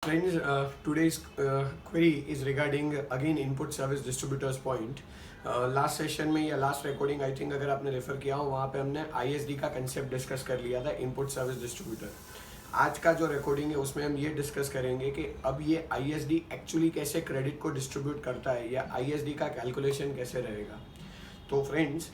Friends, today's query is regarding again input service distributors point. Last session में या last recording I think अगर आपने refer किया हो वहाँ पे हमने आईएसडी का कंसेप्ट डिस्कस कर लिया था, इनपुट सर्विस डिस्ट्रीब्यूटर। आज का जो रिकॉर्डिंग है उसमें हम ये डिस्कस करेंगे कि अब ये आईएसडी एक्चुअली कैसे क्रेडिट को डिस्ट्रीब्यूट करता है या आईएसडी का कैलकुलेशन कैसे रहेगा। तो फ्रेंड्स,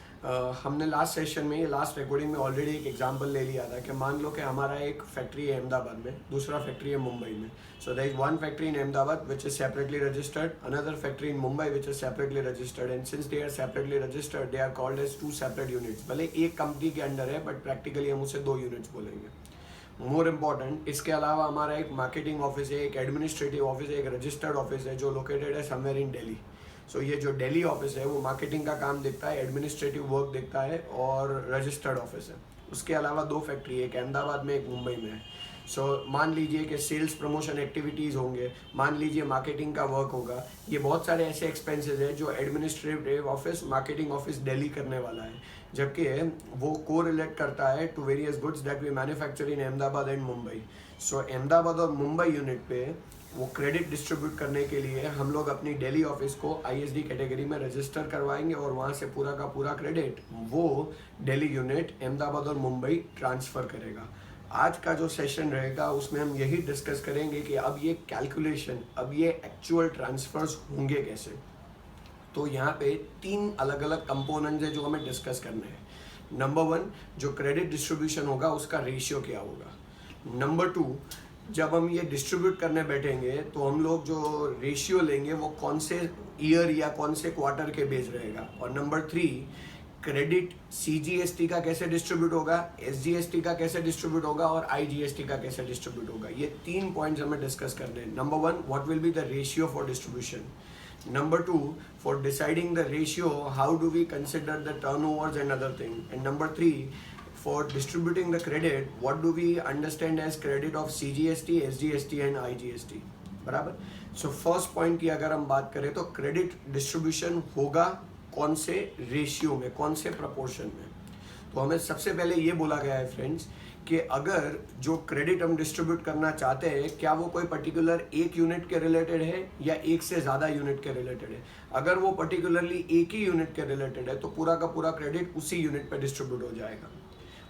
हमने लास्ट सेशन में, ये लास्ट रिकॉर्डिंग में ऑलरेडी एक एग्जांपल ले लिया था कि मान लो कि हमारा एक फैक्ट्री है अहमदाबाद में, दूसरा फैक्ट्री है मुंबई में। So there is one factory in Ahmedabad which is separately registered, another factory in Mumbai which is separately registered, and since they are separately registered they are called as two separate units. भले एक company के under है but practically हम उसे दो units बोलेंगे। More important, इसके अलावा हमारा एक मार्केटिंग ऑफिस है, एक एडमिनिस्ट्रेटिव ऑफिस है, एक रजिस्टर्ड ऑफिस है जो लोकेटेड है समवेयर इन दिल्ली। सो ये जो दिल्ली ऑफिस है वो मार्केटिंग का काम देखता है, एडमिनिस्ट्रेटिव वर्क देखता है और रजिस्टर्ड ऑफिस है। उसके अलावा दो फैक्ट्री है, एक अहमदाबाद में एक मुंबई में है। सो मान लीजिए कि सेल्स प्रमोशन एक्टिविटीज़ होंगे, मान लीजिए मार्केटिंग का वर्क होगा। ये बहुत सारे ऐसे एक्सपेंसेस है जो administrative office, marketing office Delhi करने वाला है, जबकि वो को रिलेट करता है to various goods that we manufacture in Ahmedabad and Mumbai. So Ahmedabad और मुंबई यूनिट पे वो क्रेडिट डिस्ट्रीब्यूट करने के लिए हम लोग अपनी दिल्ली ऑफिस को आईएसडी कैटेगरी में रजिस्टर करवाएंगे और वहाँ से पूरा का पूरा क्रेडिट वो दिल्ली यूनिट अहमदाबाद और मुंबई ट्रांसफ़र करेगा। आज का जो सेशन रहेगा उसमें हम यही डिस्कस करेंगे कि अब ये कैलकुलेशन, अब ये एक्चुअल ट्रांसफर्स होंगे कैसे। तो यहाँ पे तीन अलग अलग कंपोनेंट्स हैं जो हमें डिस्कस करने हैं। नंबर वन, जो क्रेडिट डिस्ट्रीब्यूशन होगा उसका रेशियो क्या होगा। नंबर टू, जब हम ये डिस्ट्रीब्यूट करने बैठेंगे तो हम लोग जो रेशियो लेंगे वो कौन से ईयर या कौन से क्वार्टर के बेस रहेगा। और नंबर थ्री, क्रेडिट सीजीएसटी का कैसे डिस्ट्रीब्यूट होगा, एसजीएसटी का कैसे डिस्ट्रीब्यूट होगा और आईजीएसटी का कैसे डिस्ट्रीब्यूट होगा। ये तीन पॉइंट्स हमें डिस्कस करने हैं। Number one, what will be the ratio for distribution. Number two, for deciding the ratio, how do we consider the turnovers and other thing. And number three, for distributing the credit, what do we understand as credit of CGST, SGST and IGST, बराबर। So first point की अगर हम बात करें तो credit distribution होगा कौन से रेशियो में, कौन से प्रपोर्शन में। तो हमें सबसे पहले ये बोला गया है फ्रेंड्स कि अगर जो क्रेडिट हम डिस्ट्रीब्यूट करना चाहते हैं, क्या वो कोई पर्टिकुलर एक यूनिट के रिलेटेड है या एक से ज़्यादा यूनिट के रिलेटेड है। अगर वो पर्टिकुलरली एक ही यूनिट के रिलेटेड है तो पूरा का पूरा क्रेडिट उसी यूनिट पर डिस्ट्रीब्यूट हो जाएगा।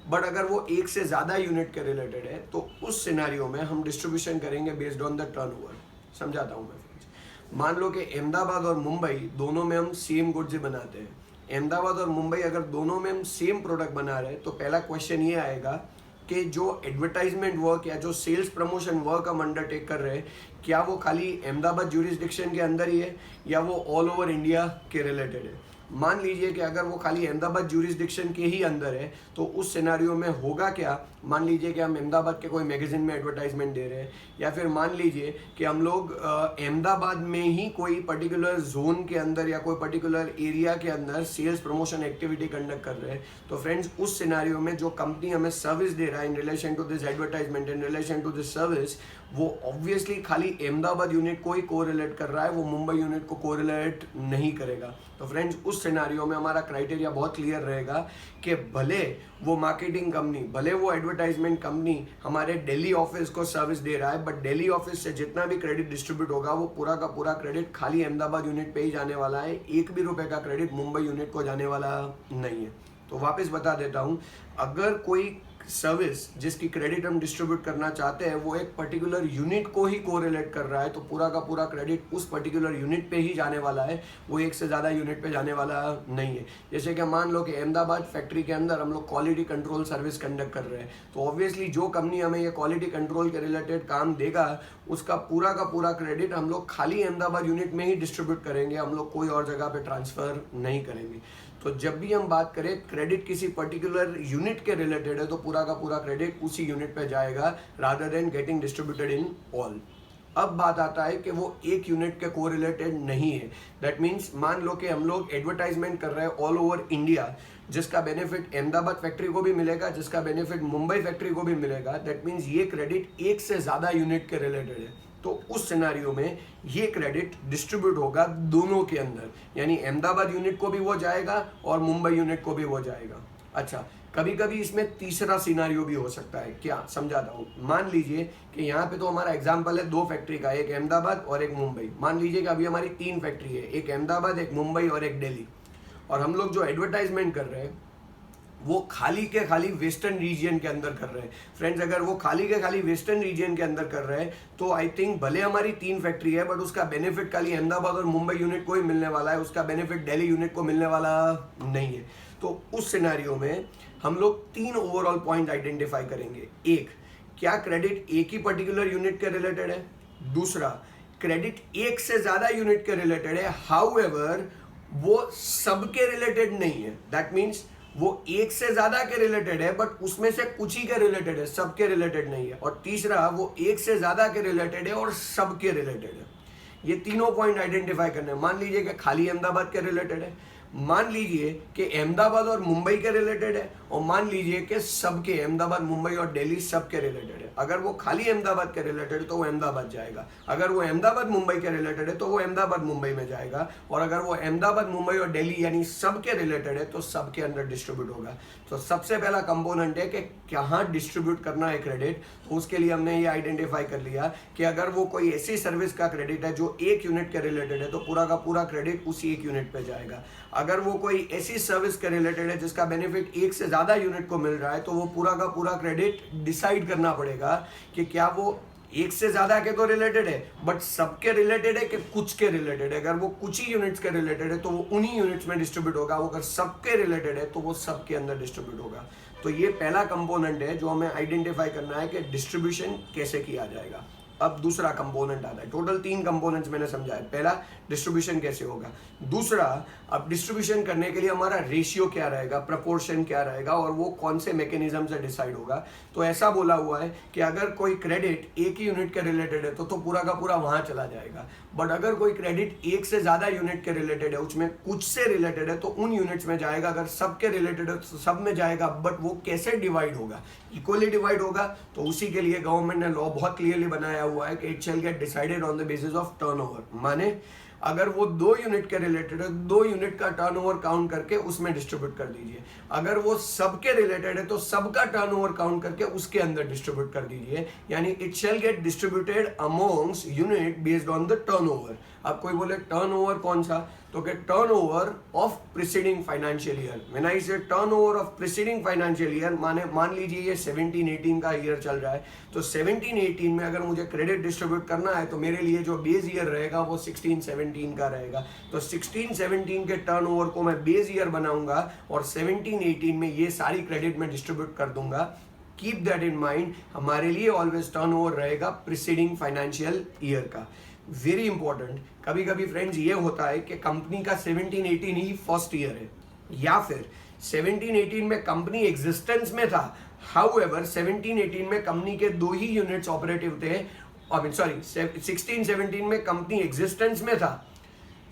बट अगर वो एक से ज़्यादा यूनिट के रिलेटेड है तो उस सिनेरियो में हम डिस्ट्रीब्यूशन करेंगे बेस्ड ऑन द टर्नओवर। समझाता हूँ मैं फ्रेंड्स। मान लो कि अहमदाबाद और मुंबई दोनों में हम सेम गुड्स बनाते हैं। अहमदाबाद और मुंबई अगर दोनों में हम सेम प्रोडक्ट बना रहे हैं तो पहला क्वेश्चन ये आएगा कि जो एडवर्टाइजमेंट वर्क या जो सेल्स प्रमोशन वर्क हम अंडरटेक कर रहे हैं, क्या वो खाली अहमदाबाद ज्यूरिसडिक्शन के अंदर ही है या वो ऑल ओवर इंडिया के रिलेटेड है। मान लीजिए कि अगर वो खाली अहमदाबाद ज्यूरिसडिक्शन के ही अंदर है तो उस सिनेरियो में होगा क्या। मान लीजिए कि हम अहमदाबाद के कोई मैगजीन में एडवर्टाइजमेंट दे रहे हैं, या फिर मान लीजिए कि हम लोग अहमदाबाद में ही कोई पर्टिकुलर जोन के अंदर या कोई पर्टिकुलर एरिया के अंदर सेल्स प्रमोशन एक्टिविटी कंडक्ट कर रहे हैं। तो फ्रेंड्स, उस सिनेरियो में जो कंपनी हमें सर्विस दे रहा है in relation to this advertisement, in relation to this service, वो ऑब्वियसली खाली अहमदाबाद यूनिट को ही कोरिलेट कर रहा है, वो मुंबई यूनिट को कोरिलेट नहीं करेगा। तो फ्रेंड्स, उस सिनेरियो में हमारा क्राइटेरिया बहुत क्लियर रहेगा कि भले वो मार्केटिंग कंपनी, भले वो एडवर्टाइजमेंट कंपनी हमारे दिल्ली ऑफिस को सर्विस दे रहा है, बट दिल्ली ऑफिस से जितना भी क्रेडिट डिस्ट्रीब्यूट होगा वो पूरा का पूरा क्रेडिट खाली अहमदाबाद यूनिट पे ही जाने वाला है। एक भी रुपए का क्रेडिट मुंबई यूनिट को जाने वाला नहीं है। तो वापस बता देता हूँ, अगर कोई सर्विस जिसकी क्रेडिट हम डिस्ट्रीब्यूट करना चाहते हैं वो एक पर्टिकुलर यूनिट को ही कोरिलेट कर रहा है तो पूरा का पूरा क्रेडिट उस पर्टिकुलर यूनिट पे ही जाने वाला है, वो एक से ज़्यादा यूनिट पे जाने वाला नहीं है। जैसे कि मान लो कि अहमदाबाद फैक्ट्री के अंदर हम लोग क्वालिटी कंट्रोल सर्विस कंडक्ट कर रहे हैं, तो ऑब्वियसली जो कंपनी हमें ये क्वालिटी कंट्रोल के रिलेटेड काम देगा उसका पूरा का पूरा क्रेडिट हम लोग खाली अहमदाबाद यूनिट में ही डिस्ट्रीब्यूट करेंगे, हम लोग कोई और जगह पे ट्रांसफ़र नहीं करेंगे। तो जब भी हम बात करें क्रेडिट किसी पर्टिकुलर यूनिट के रिलेटेड है तो पूरा का पूरा क्रेडिट उसी यूनिट पे जाएगा rather than getting distributed in all. अब बात आता है कि वो एक यूनिट के कोरिलेटेड नहीं है। दैट मीन्स मान लो कि हम लोग एडवर्टाइजमेंट कर रहे हैं ऑल ओवर इंडिया, जिसका बेनिफिट अहमदाबाद फैक्ट्री को भी मिलेगा, जिसका बेनिफिट मुंबई फैक्ट्री को भी मिलेगा। दैट मीन्स ये क्रेडिट एक से ज़्यादा यूनिट के रिलेटेड है, तो उस सिनेरियो में ये क्रेडिट डिस्ट्रीब्यूट होगा दोनों के अंदर, यानी अहमदाबाद यूनिट को भी वो जाएगा और मुंबई यूनिट को भी वो जाएगा। अच्छा, कभी कभी इसमें तीसरा सिनारियो भी हो सकता है। क्या, समझाता हूँ। मान लीजिए कि यहाँ पे तो हमारा एग्जाम्पल है 2 फैक्ट्री का, एक अहमदाबाद और एक मुंबई। मान लीजिए कि अभी हमारी 3 फैक्ट्री है, एक अहमदाबाद, एक मुंबई और एक दिल्ली। और हम लोग जो एडवर्टाइजमेंट कर रहे हैं वो खाली के खाली वेस्टर्न रीजन के अंदर कर रहे हैं। फ्रेंड्स, अगर वो खाली के खाली वेस्टर्न रीजन के अंदर कर रहे हैं तो आई थिंक भले हमारी 3 फैक्ट्री है बट उसका बेनिफिट खाली अहमदाबाद और मुंबई यूनिट को ही मिलने वाला है, उसका बेनिफिट दिल्ली यूनिट को मिलने वाला नहीं है। तो उस सिनेरियो में हम लोग 3 ओवरऑल पॉइंट आइडेंटिफाई करेंगे। एक, क्या क्रेडिट एक ही पर्टिकुलर यूनिट के रिलेटेड है। दूसरा, क्रेडिट एक से ज्यादा यूनिट के रिलेटेड है, हाउएवर वो सबके रिलेटेड नहीं है। दैट मीन्स वो एक से ज्यादा के रिलेटेड है बट उसमें से कुछ ही के रिलेटेड है, सबके रिलेटेड नहीं है। और तीसरा, वो एक से ज्यादा के रिलेटेड है और सबके रिलेटेड है। ये तीनों पॉइंट आइडेंटिफाई करने हैं। मान लीजिए कि खाली अहमदाबाद के रिलेटेड है, मान लीजिए कि अहमदाबाद और मुंबई के रिलेटेड है, और मान लीजिए कि सबके अहमदाबाद, मुंबई और दिल्ली सबके रिलेटेड है। अगर वो खाली अहमदाबाद के रिलेटेड है तो वो अहमदाबाद जाएगा, अगर वो अहमदाबाद मुंबई के रिलेटेड है तो वो अहमदाबाद मुंबई में जाएगा, और अगर वो अहमदाबाद मुंबई और दिल्ली यानी सबके रिलेटेड है तो सबके अंदर डिस्ट्रीब्यूट होगा। तो सबसे पहला कंपोनेंट है कि कहाँ डिस्ट्रीब्यूट करना है क्रेडिट। तो उसके लिए हमने ये आइडेंटिफाई कर लिया कि अगर वो कोई ऐसी सर्विस का क्रेडिट है जो एक यूनिट के रिलेटेड है तो पूरा का पूरा क्रेडिट उसी एक यूनिट पे जाएगा। अगर वो कोई ऐसी सर्विस के रिलेटेड है जिसका बेनिफिट एक से ज्यादा यूनिट को मिल रहा है तो वो पूरा का पूरा क्रेडिट डिसाइड करना पड़ेगा कि क्या वो एक से ज्यादा के तो रिलेटेड है बट सबके रिलेटेड है कि कुछ के रिलेटेड है। अगर वो कुछ ही यूनिट्स के रिलेटेड है तो वो उन्हीं यूनिट्स में डिस्ट्रीब्यूट होगा, वो अगर सबके रिलेटेड है तो वो सबके अंदर डिस्ट्रीब्यूट होगा। तो ये पहला कंपोनेंट है जो हमें आइडेंटिफाई करना है कि डिस्ट्रीब्यूशन कैसे किया जाएगा। अब दूसरा कंपोनेंट आता है। टोटल 3 कंपोनेंट्स मैंने समझाया। पहला, डिस्ट्रीब्यूशन कैसे होगा। दूसरा, अब डिस्ट्रीब्यूशन करने के लिए हमारा रेशियो क्या रहेगा, प्रपोर्शन क्या रहेगा, और वो कौन से मैकेनिज्म से डिसाइड होगा। तो ऐसा बोला हुआ है कि अगर कोई क्रेडिट एक ही यूनिट के रिलेटेड है तो पूरा का पूरा वहां चला जाएगा। बट अगर कोई क्रेडिट एक से ज्यादा यूनिट के रिलेटेड है, उसमें कुछ से रिलेटेड है तो उन यूनिट्स में जाएगा। अगर सबके रिलेटेड है तो सब में जाएगा। बट वो कैसे डिवाइड होगा, इक्वली डिवाइड होगा। तो उसी के लिए गवर्नमेंट ने लॉ बहुत क्लियरली बनाया हुआ है कि it shall gate decided on the basis of turnover. माने अगर वो 2 यूनिट के रिलेटेड है, 2 यूनिट का टर्नओवर काउंट करके उसमें डिस्ट्रीब्यूट कर दीजिए। अगर वो सबके रिलेटेड है तो सबका टर्नओवर काउंट करके उसके अंदर डिस्ट्रीब्यूट कर दीजिए। यानी it shall get distributed amongst unit based on the turnover. अब कोई बोले टर्नओवर कौन सा, तो कि turnover of preceding financial year. When I say turnover of preceding financial year, मान लीजिए ये 17-18 का ईयर चल रहा है, तो 17-18 में अगर मुझे क्रेडिट डिस्ट्रीब्यूट करना है तो मेरे लिए जो बेस ईयर रहेगा वो 16-17 का रहेगा। तो 16-17 के टर्नओवर को मैं बेस ईयर बनाऊंगा और 17-18 में ये सारी क्रेडिट में डिस्ट्रीब्यूट कर दूंगा। कीप दैट इन माइंड, हमारे लिए ऑलवेज टर्नओवर रहेगा प्रीसीडिंग फाइनेंशियल ईयर का। Very important. कभी कभी फ्रेंड्स ये होता है कि कंपनी का 17-18 ही फर्स्ट ईयर है, या फिर 17-18 में कंपनी एग्जिस्टेंस में था, हाउएवर 17-18 में कंपनी के 2 ही यूनिट्स ऑपरेटिव थे, 16-17 में कंपनी एग्जिस्टेंस में था।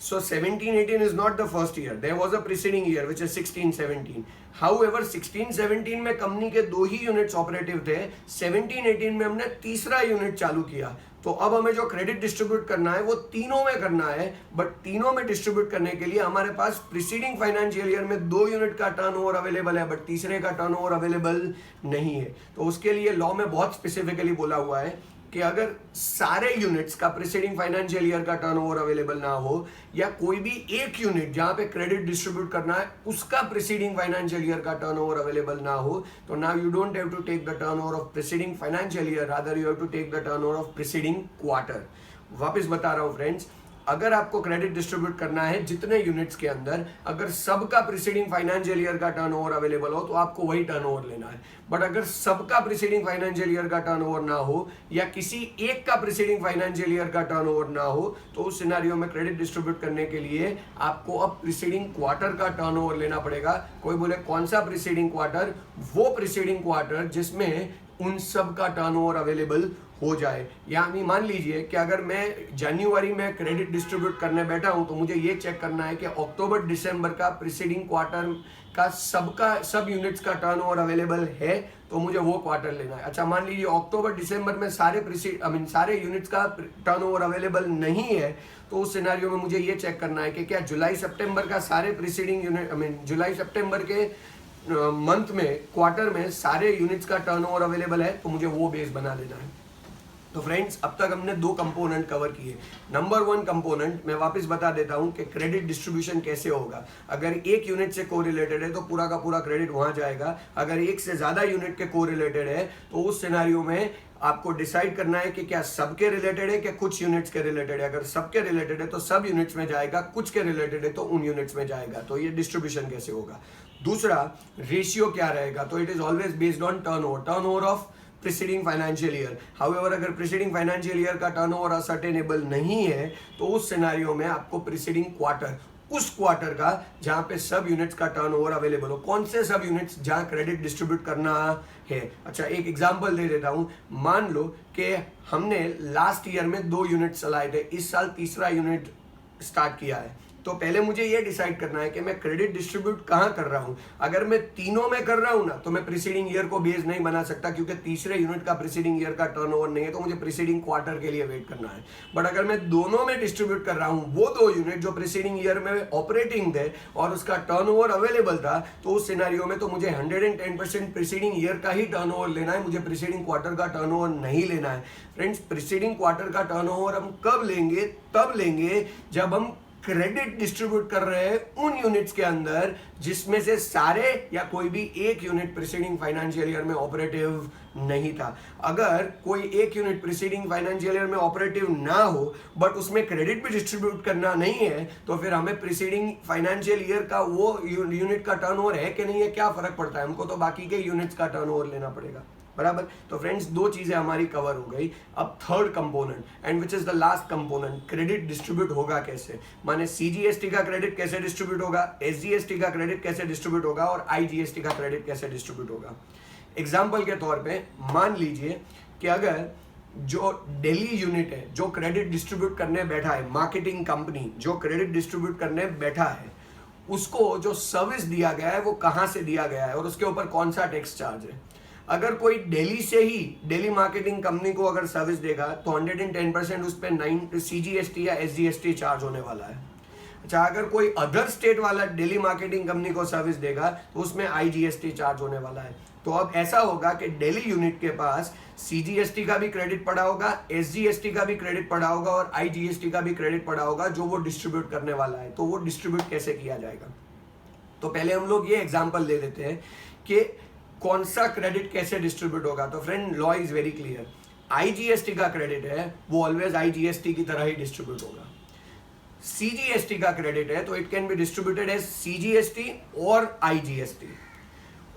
So 17-18 is not the first year. There was a preceding year which is 16-17. However 16-17 में कंपनी के 2 ही यूनिट्स ऑपरेटिव थे, 17-18 में हमने तीसरा यूनिट चालू किया। तो अब हमें जो क्रेडिट डिस्ट्रीब्यूट करना है वो तीनों में करना है। बट तीनों में डिस्ट्रीब्यूट करने के लिए हमारे पास प्रीसीडिंग फाइनेंशियल ईयर में 2 यूनिट का टर्नओवर अवेलेबल है बट तीसरे का टर्नओवर अवेलेबल नहीं है। तो उसके लिए लॉ में बहुत स्पेसिफिकली बोला हुआ है कि अगर सारे यूनिट्स का प्रीसीडिंग फाइनेंशियल ईयर का टर्नओवर अवेलेबल ना हो, या कोई भी एक यूनिट जहां पे क्रेडिट डिस्ट्रीब्यूट करना है उसका प्रीसीडिंग फाइनेंशियल ईयर का टर्नओवर अवेलेबल ना हो, तो now you don't have to take the turnover of preceding financial year, rather you have to take the turnover of preceding quarter. वापस बता रहा हूं फ्रेंड्स, अगर आपको क्रेडिट डिस्ट्रीब्यूट करना है जितने यूनिट्स के अंदर, अगर सबका प्रीसीडिंग फाइनेंशियल ईयर का टर्नओवर अवेलेबल हो तो आपको वही टर्नओवर लेना है। बट अगर सबका प्रीसीडिंग फाइनेंशियल ईयर का टर्नओवर ना हो, या किसी एक का प्रीसीडिंग फाइनेंशियल ईयर का टर्नओवर ना हो, तो उस सिनेरियो में क्रेडिट डिस्ट्रीब्यूट करने के लिए आपको अब प्रीसीडिंग क्वार्टर का टर्नओवर लेना पड़ेगा। कोई बोले कौन सा प्रीसीडिंग क्वार्टर, वो प्रीसीडिंग क्वार्टर जिसमें उन सब का टर्नओवर अवेलेबल हो जाए। यानी मान लीजिए कि अगर मैं जनवरी में क्रेडिट डिस्ट्रीब्यूट करने बैठा हूं तो मुझे ये चेक करना है कि अक्टूबर दिसंबर का प्रीसीडिंग क्वार्टर का सब यूनिट्स का टर्नओवर अवेलेबल है, तो मुझे वो क्वार्टर लेना है। अच्छा, मान लीजिए अक्टूबर दिसंबर में सारे यूनिट्स का टर्नओवर अवेलेबल नहीं है, तो उस सिनेरियो में मुझे ये चेक करना है कि क्या जुलाई सितंबर का सारे प्रीसीडिंग यूनिट जुलाई सितंबर के मंथ में, क्वार्टर में सारे यूनिट्स का टर्नओवर अवेलेबल है, तो मुझे वो बेस बना देना है। तो फ्रेंड्स, अब तक हमने 2 कंपोनेंट कवर किए। नंबर 1 कंपोनेंट मैं वापस बता देता हूं कि क्रेडिट डिस्ट्रीब्यूशन कैसे होगा। अगर एक यूनिट से कोरिलेटेड है तो पूरा का पूरा क्रेडिट वहां जाएगा। अगर एक से ज्यादा यूनिट के कोरिलेटेड है तो उस सिनेरियो में आपको डिसाइड करना है कि क्या सबके रिलेटेड है, क्या कुछ यूनिट्स के रिलेटेड है। अगर सबके रिलेटेड है तो सब यूनिट्स में जाएगा, कुछ के रिलेटेड है तो उन यूनिट्स में जाएगा। तो ये डिस्ट्रीब्यूशन कैसे होगा। दूसरा, रेशियो क्या रहेगा, तो it is always based on turnover of preceding financial year. However अगर प्रीसीडिंग फाइनेंशियल ईयर का टर्नओवर असर्टेनेबल नहीं है तो उस सिनेरियो में आपको प्रीसीडिंग क्वार्टर, उस क्वार्टर का जहां पे सब यूनिट्स का टर्नओवर अवेलेबल हो। कौन से सब यूनिट्स जहां क्रेडिट डिस्ट्रीब्यूट करना है। अच्छा, एक एग्जांपल दे देता हूं। मान लो कि हमने लास्ट ईयर में 2 यूनिट चलाए थे, इस साल तीसरा यूनिट स्टार्ट किया है। तो पहले मुझे ये डिसाइड करना है कि मैं क्रेडिट डिस्ट्रीब्यूट कहां कर रहा हूं। अगर मैं तीनों में कर रहा हूं ना, तो मैं प्रीसीडिंग ईयर को बेस नहीं बना सकता, क्योंकि तीसरे यूनिट का प्रीसीडिंग ईयर का टर्नओवर नहीं है, तो मुझे प्रीसीडिंग क्वार्टर के लिए वेट करना है। बट अगर मैं दोनों में डिस्ट्रीब्यूट कर रहा हूं, वो 2 यूनिट जो प्रीसीडिंग ईयर में ऑपरेटिंग थे और उसका टर्नओवर अवेलेबल था, तो उस सिनेरियो में तो मुझे 110% प्रीसीडिंग ईयर का ही टर्नओवर लेना है, मुझे प्रीसीडिंग क्वार्टर का टर्नओवर नहीं लेना है। फ्रेंड्स, प्रीसीडिंग क्वार्टर का टर्नओवर हम कब लेंगे, तब लेंगे जब हम क्रेडिट डिस्ट्रीब्यूट कर रहे हैं उन यूनिट्स के अंदर जिसमें से सारे या कोई भी एक यूनिट प्रीसीडिंग फाइनेंशियल ईयर में ऑपरेटिव नहीं था। अगर कोई एक यूनिट प्रीसीडिंग फाइनेंशियल ईयर में ऑपरेटिव ना हो बट उसमें क्रेडिट भी डिस्ट्रीब्यूट करना नहीं है, तो फिर हमें प्रीसीडिंग फाइनेंशियल ईयर का वो यूनिट का टर्नओवर है कि नहीं है क्या फर्क पड़ता है, हमको तो बाकी के यूनिट्स का टर्नओवर लेना पड़ेगा। बराबर। तो फ्रेंड्स, 2 चीजें हमारी कवर हो गई। अब third component and which is the last component, credit distribute होगा कैसे। माने सीजीएसटी का क्रेडिट कैसे डिस्ट्रीब्यूट होगा, एसजीएसटी का क्रेडिट कैसे डिस्ट्रीब्यूट होगा और आईजीएसटी का क्रेडिट कैसे डिस्ट्रीब्यूट होगा। एग्जाम्पल के तौर पे मान लीजिए कि अगर जो दिल्ली यूनिट है जो क्रेडिट डिस्ट्रीब्यूट करने बैठा है, मार्केटिंग कंपनी जो क्रेडिट डिस्ट्रीब्यूट करने बैठा है, उसको जो सर्विस दिया गया है वो कहां से दिया गया है और उसके ऊपर कौन सा टैक्स चार्ज है। अगर कोई दिल्ली से ही दिल्ली मार्केटिंग कंपनी को अगर सर्विस देगा तो 110% उस पर सीजीएसटी या एसजीएसटी चार्ज होने वाला है। अच्छा, अगर कोई अदर स्टेट वाला दिल्ली मार्केटिंग कंपनी को सर्विस देगा तो उसमें आईजीएसटी चार्ज होने वाला है। तो अब ऐसा होगा कि दिल्ली यूनिट के पास सीजीएसटी का भी क्रेडिट पड़ा होगा, एसजीएसटी का भी क्रेडिट पड़ा होगा और आईजीएसटी का भी क्रेडिट पड़ा होगा जो वो डिस्ट्रीब्यूट करने वाला है। तो वो डिस्ट्रीब्यूट कैसे किया जाएगा, तो पहले हम लोग ये एग्जाम्पल ले लेते हैं कि कौन सा क्रेडिट कैसे डिस्ट्रीब्यूट होगा। तो friend, law is very clear. IGST का क्रेडिट है वो ऑलवेज आईजीएसटी की तरह ही डिस्ट्रीब्यूट होगा। सीजीएसटी का क्रेडिट है तो it can be distributed as CGST और आईजीएसटी,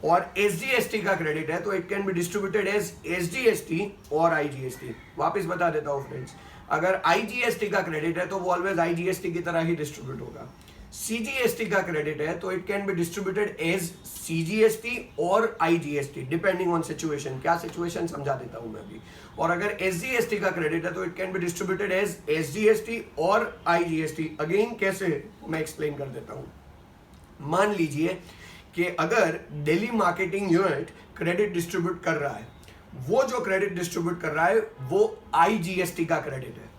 और एसजीएसटी का क्रेडिट है तो it can be distributed as SGST और आईजीएसटी। वापस बता देता हूं फ्रेंड्स, अगर आईजीएसटी का क्रेडिट है तो वो ऑलवेज आईजीएसटी की तरह ही डिस्ट्रीब्यूट होगा। सीजीएसटी का क्रेडिट है तो it can be distributed as CGST और आईजीएसटी डिपेंडिंग ऑन सिचुएशन। क्या सिचुएशन समझा देता हूं मैं अभी। और अगर एसजीएसटी का क्रेडिट है तो it can be distributed as SGST और आईजीएसटी। अगेन कैसे, मैं एक्सप्लेन कर देता हूं। मान लीजिए कि अगर Delhi marketing unit credit distribute कर रहा है, वो जो क्रेडिट डिस्ट्रीब्यूट कर रहा है वो आईजीएसटी का क्रेडिट है।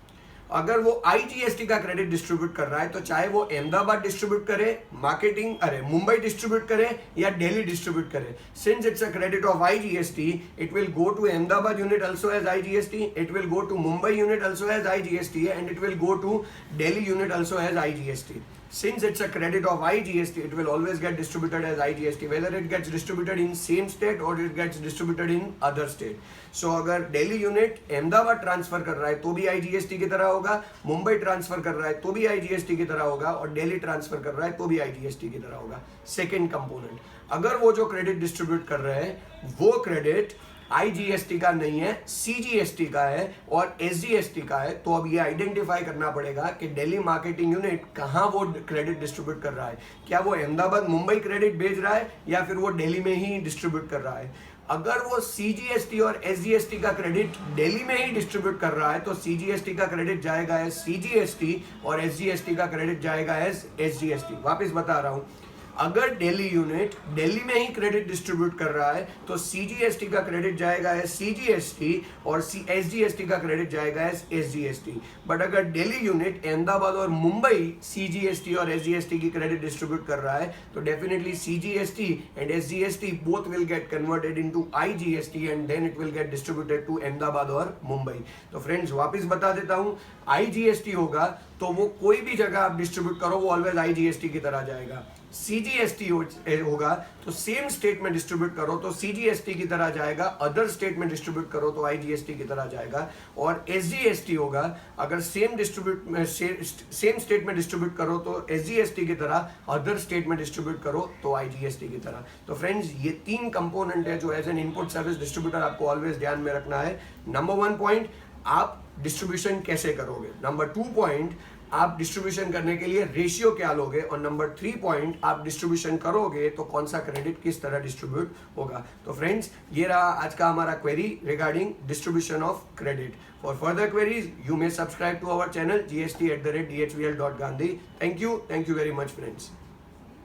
अगर वो आईजीएसटी का क्रेडिट डिस्ट्रीब्यूट कर रहा है तो चाहे वो अहमदाबाद डिस्ट्रीब्यूट करे, मुंबई डिस्ट्रीब्यूट करे या दिल्ली डिस्ट्रीब्यूट करे, since it's a credit of IGST, it will go to Ahmedabad unit also as IGST, it will go to Mumbai unit also as IGST and it will go to Delhi unit also as IGST. Since it's a credit of IGST, it will always get distributed as IGST, whether it gets distributed in same state or it gets distributed in other state. So अगर Delhi unit Ahmedabad transfer कर रहा है तो भी IGST की तरह होगा, Mumbai transfer कर रहा है तो भी IGST की तरह होगा और दिल्ली ट्रांसफर कर रहा है तो भी IGST की तरह होगा. सेकेंड कंपोनेंट, अगर वो जो क्रेडिट डिस्ट्रीब्यूट कर रहे हैं वो क्रेडिट आईजीएसटी का नहीं है, सीजीएसटी का है और एसजीएसटी का है, तो अब ये आइडेंटिफाई करना पड़ेगा कि दिल्ली मार्केटिंग यूनिट कहां वो क्रेडिट डिस्ट्रीब्यूट कर रहा है. क्या वो अहमदाबाद मुंबई क्रेडिट भेज रहा है या फिर वो दिल्ली में ही डिस्ट्रीब्यूट कर रहा है. अगर वो सीजीएसटी और एसजीएसटी का क्रेडिट दिल्ली में ही डिस्ट्रीब्यूट कर रहा है तो सीजीएसटी का क्रेडिट जाएगा एज सीजीएसटी और एसजीएसटी का क्रेडिट जाएगा एज एसजीएसटी. वापस बता रहा हूं, अगर दिल्ली यूनिट दिल्ली में ही क्रेडिट डिस्ट्रीब्यूट कर रहा है तो सीजीएसटी का क्रेडिट जाएगा एज सीजीएसटी और एसजीएसटी का क्रेडिट जाएगा एज एसजीएसटी। बट अगर दिल्ली यूनिट अहमदाबाद और मुंबई सीजीएसटी और एसजीएसटी की क्रेडिट डिस्ट्रीब्यूट कर रहा है तो definitely CGST and SGST both will get converted into IGST and then it will get distributed to Ahmedabad और मुंबई। तो फ्रेंड्स वापस बता देता हूं, आईजीएसटी होगा तो वो कोई भी जगह आप डिस्ट्रीब्यूट करो वो ऑलवेज आईजीएसटी की तरह जाएगा। सीजीएसटी होगा तो सेम स्टेट में डिस्ट्रीब्यूट करो तो सीजीएसटी की तरह जाएगा, अदर स्टेट में डिस्ट्रीब्यूट करो तो आईजीएसटी की तरह जाएगा। और एसजीएसटी होगा अगर सेम स्टेट में डिस्ट्रीब्यूट करो तो एसजीएसटी की तरह, अदर स्टेट में डिस्ट्रीब्यूट करो तो आईजीएसटी की तरह। तो फ्रेंड्स ये 3 कंपोनेंट है जो as an input service distributor आपको ऑलवेज ध्यान में रखना है। नंबर 1 पॉइंट, आप डिस्ट्रीब्यूशन कैसे करोगे। नंबर 2 पॉइंट, आप डिस्ट्रीब्यूशन करने के लिए रेशियो क्या लोगे। और नंबर 3 पॉइंट, आप डिस्ट्रीब्यूशन करोगे तो कौन सा क्रेडिट किस तरह डिस्ट्रीब्यूट होगा। तो फ्रेंड्स ये रहा आज का हमारा query regarding distribution of credit. For further queries you may subscribe to our channel gst@dhvl.gandhi। Thank you very much friends.